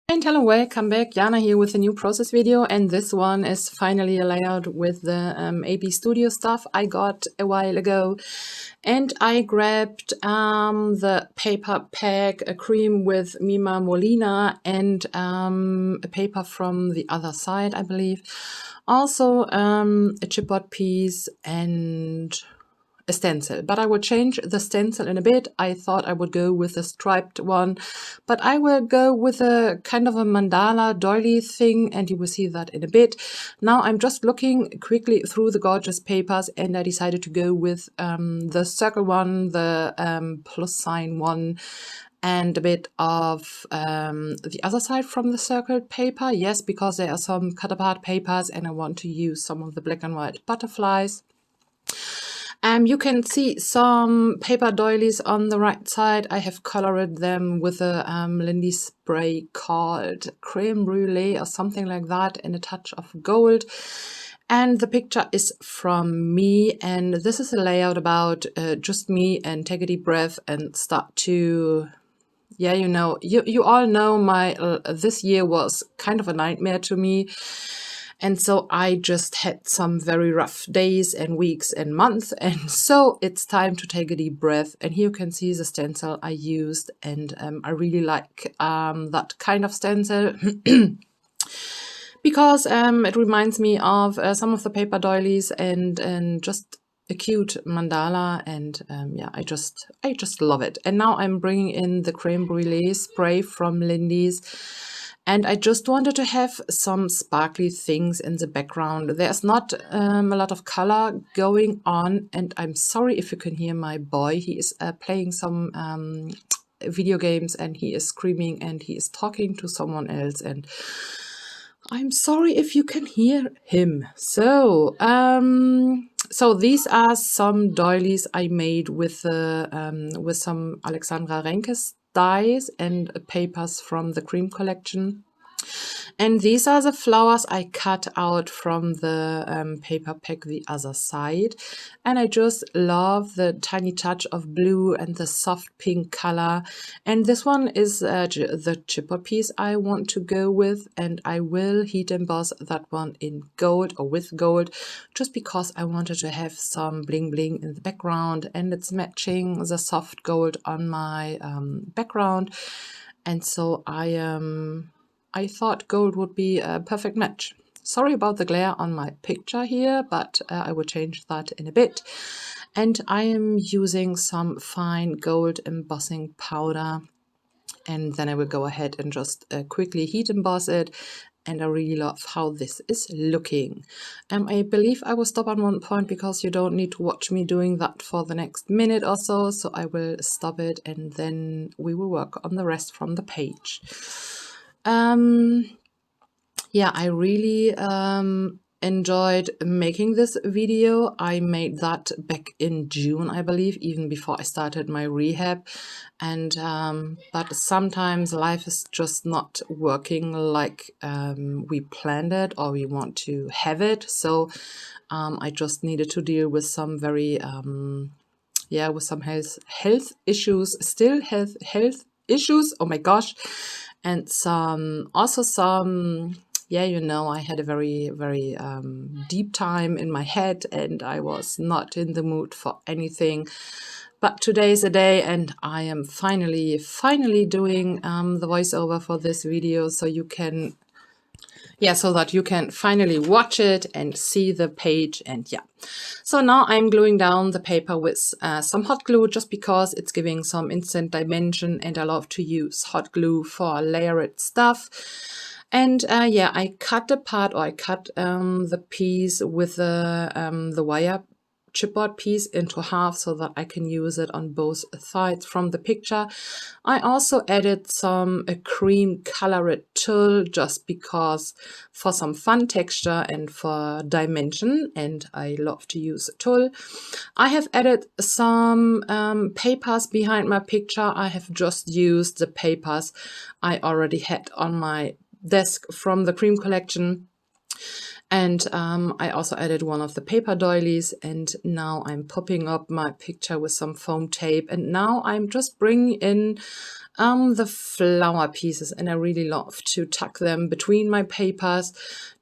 And hello, welcome back. Jana here with a new process video, and this one is finally a layout with the A.B.Studio stuff I got a while ago. And I grabbed the paper pack, a cream with Mima Molina, and a paper from the other side, I believe. Also a chipboard piece and a stencil, but I will change the stencil in a bit. I thought I would go with a striped one, but I will go with a kind of a mandala doily thing, and you will see that in a bit. Now I'm just looking quickly through the gorgeous papers, and I decided to go with the circle one, the plus sign one, and a bit of the other side from the circled paper. Yes, because there are some cut apart papers and I want to use some of the black and white butterflies. You can see some paper doilies on the right side. I have colored them with a Lindy spray called Creme Brulee or something like that, and a touch of gold. And the picture is from me, and this is a layout about just me, and take a deep breath and start to, yeah, you all know my this year was kind of a nightmare to me. And so I just had some very rough days and weeks and months. And so it's time to take a deep breath. And here you can see the stencil I used. And I really like that kind of stencil because it reminds me of some of the paper doilies and just a cute mandala. And yeah, I just love it. And now I'm bringing in the Creme Brulee spray from Lindy's. And I just wanted to have some sparkly things in the background. There's not a lot of color going on, and I'm sorry if you can hear my boy. He is playing some video games, and he is screaming, and he is talking to someone else, and I'm sorry if you can hear him. So, so these are some doilies I made with some Alexandra Renkes dyes and papers from the cream collection. And these are the flowers I cut out from the paper pack the other side. And I just love the tiny touch of blue and the soft pink color. And this one is the chipboard piece I want to go with. And I will heat emboss that one in gold or with gold, just because I wanted to have some bling bling in the background. And it's matching the soft gold on my background. And so I thought gold would be a perfect match. Sorry about the glare on my picture here, but I will change that in a bit. And I am using some fine gold embossing powder. And then I will go ahead and just quickly heat emboss it. And I really love how this is looking. I believe I will stop on one point because you don't need to watch me doing that for the next minute or so. So I will stop it, and then we will work on the rest from the page. Yeah, I really enjoyed making this video. I made that back in June, I believe, even before I started my rehab. And but sometimes life is just not working like we planned it or we want to have it. So I just needed to deal with some very yeah, with some health issues, still health issues. Oh my gosh. And also some, yeah, I had a very, very deep time in my head, and I was not in the mood for anything. But today is a day, and I am finally doing the voiceover for this video, so you can, yeah, so that you can finally watch it and see the page. And yeah, so now I'm gluing down the paper with some hot glue, just because it's giving some instant dimension, and I love to use hot glue for layered stuff. And yeah, I cut the part, or I cut the piece with the wire chipboard piece into half so that I can use it on both sides from the picture. I also added some cream colored tulle, just because for some fun texture and for dimension, and I love to use tulle. I have added some papers behind my picture. I have just used the papers I already had on my desk from the cream collection. And I also added one of the paper doilies, and now I'm popping up my picture with some foam tape, and now I'm just bringing in the flower pieces, and I really love to tuck them between my papers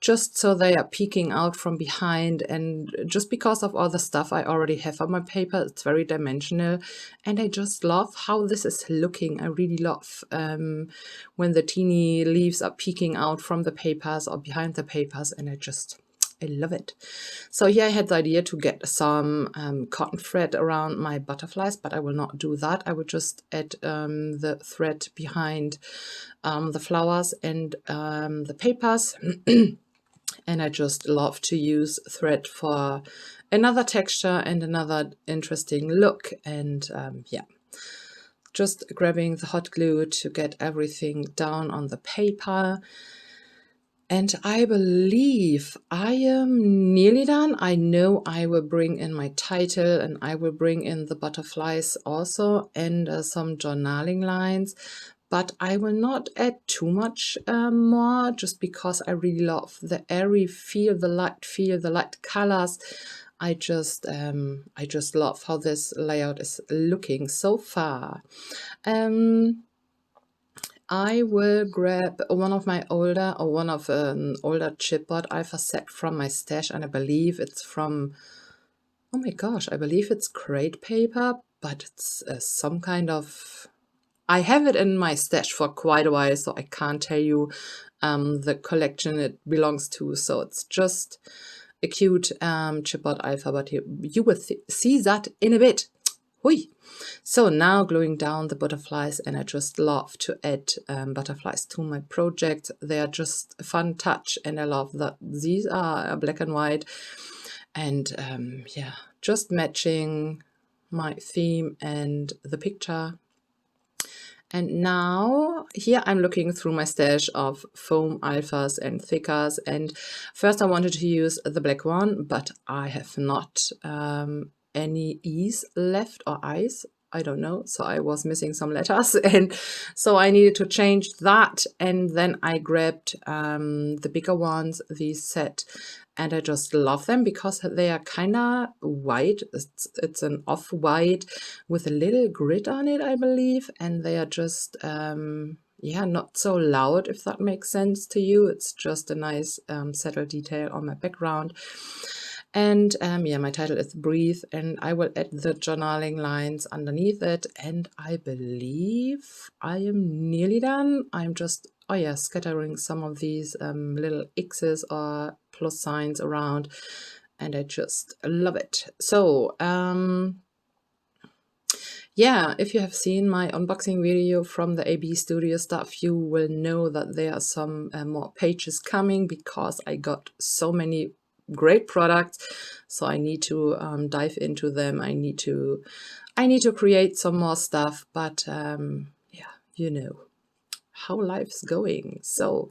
just so they are peeking out from behind. And just because of all the stuff I already have on my paper, it's very dimensional, and I just love how this is looking. I really love when the teeny leaves are peeking out from the papers or behind the papers, and I love it. So here I had the idea to get some cotton thread around my butterflies, but I will not do that. I will just add the thread behind the flowers and the papers. And I just love to use thread for another texture and another interesting look. And yeah, just grabbing the hot glue to get everything down on the paper. And I believe I am nearly done. I know I will bring in my title, and I will bring in the butterflies also, and some journaling lines. But I will not add too much more, just because I really love the airy feel, the light colors. I just love how this layout is looking so far. I will grab one of older chipboard alpha set from my stash, and I believe it's from, oh my gosh, I believe it's crate paper, but it's some kind of, I have it in my stash for quite a while, so I can't tell you the collection it belongs to. So it's just a cute chipboard alpha, but you will see that in a bit. Hui. So now gluing down the butterflies, and I just love to add butterflies to my project. They are just a fun touch, and I love that these are black and white, and yeah, just matching my theme and the picture. And now here I'm looking through my stash of foam alphas and thickers, and first I wanted to use the black one, but I have not any E's left, or I's, I don't know, so I was missing some letters, and so I needed to change that. And then I grabbed the bigger ones, these set, and I just love them because they are kind of white. It's an off-white with a little grit on it, I believe, and they are just yeah, not so loud, if that makes sense to you. It's just a nice subtle detail on my background. And yeah, my title is Breathe, and I will add the journaling lines underneath it. And I believe I am nearly done. I'm just, oh yeah, scattering some of these little X's or plus signs around, and I just love it. So yeah, if you have seen my unboxing video from the A.B.Studio stuff, you will know that there are some more pages coming, because I got so many great products, so I need to dive into them. I need to create some more stuff, but yeah, you know how life's going. So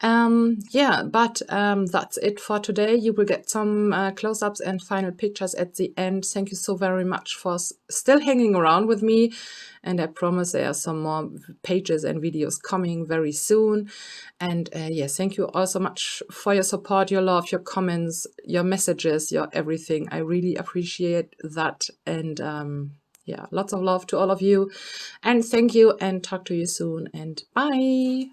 yeah, but that's it for today. You will get some close-ups and final pictures at the end. Thank you so very much for still hanging around with me, and I promise there are some more pages and videos coming very soon. And yes, thank you all so much for your support, your love, your comments, your messages, your everything. I really appreciate that. And yeah, lots of love to all of you, and thank you, and talk to you soon, and bye.